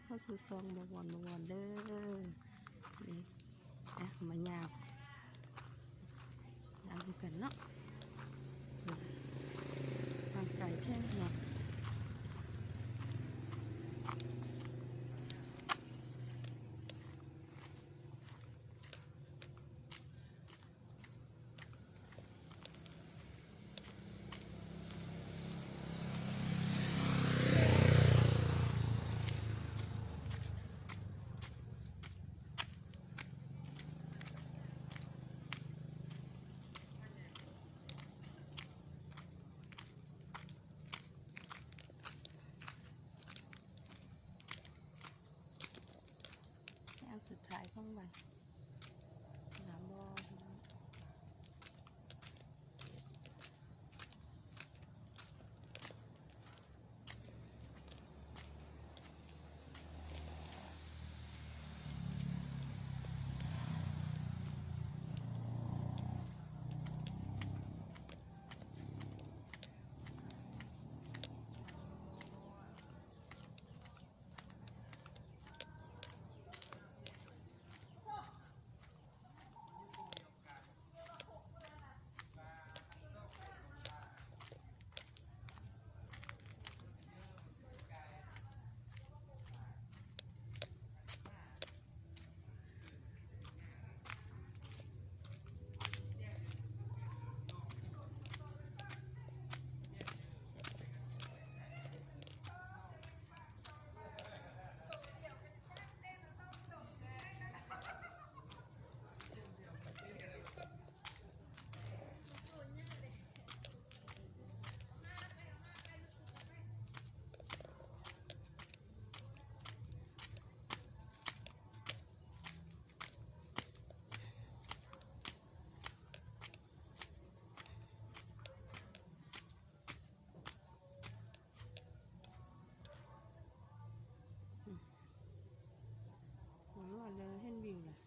เข้าสู่ซองบวรเด้อนี่นะมันยาวดูกันเนาะทางไก่แค่เนาะสุดท้ายของวันน้ำบ่อเลยเห็นวิวเลย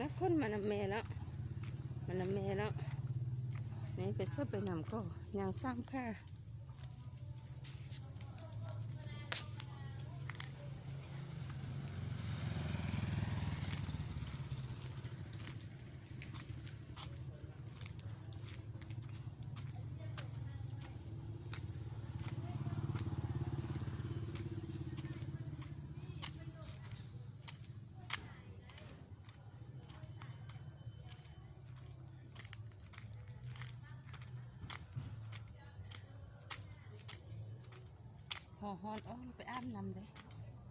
นะคนมันเมแล้วมันเมแล้วนี่ไปเสื้อไปนำก็ยังสร้างค่าฮอนอ้อมไปอาบน้ำเลย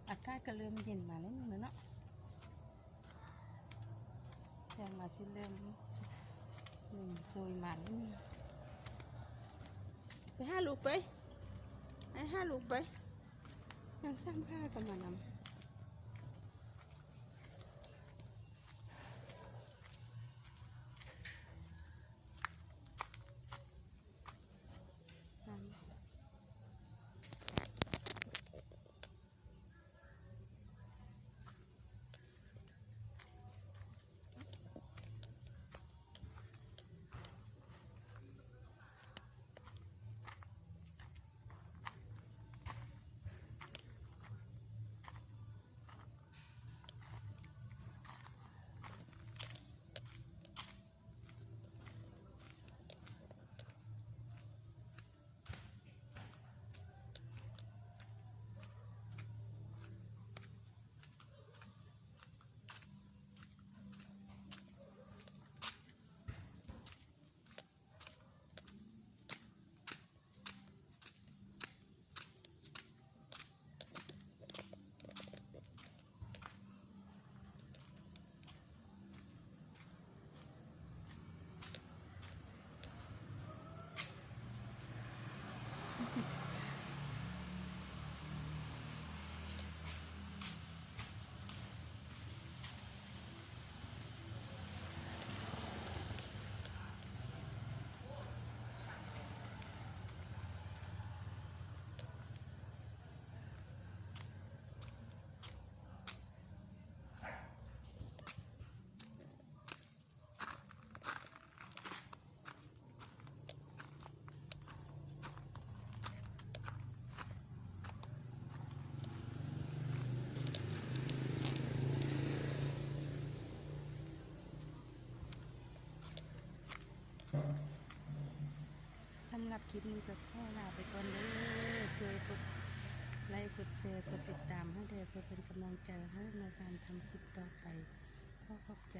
อากาศก็เริ่มเย็นมาแล้วเนาะยังมาชิ้นเริ่มซวยมาแล้วไปห้าลูกไปให้ห้าลูกไปยังสร้างค่ากันมานำ รับคลิปนี้ก็ขอลาไปก่อนเด้อช่วยกดไลค์กดแชร์กดติดตามให้เด้อเพื่อเป็นกำลังใจให้ในการทำคลิปต่อไปขอขอบใจ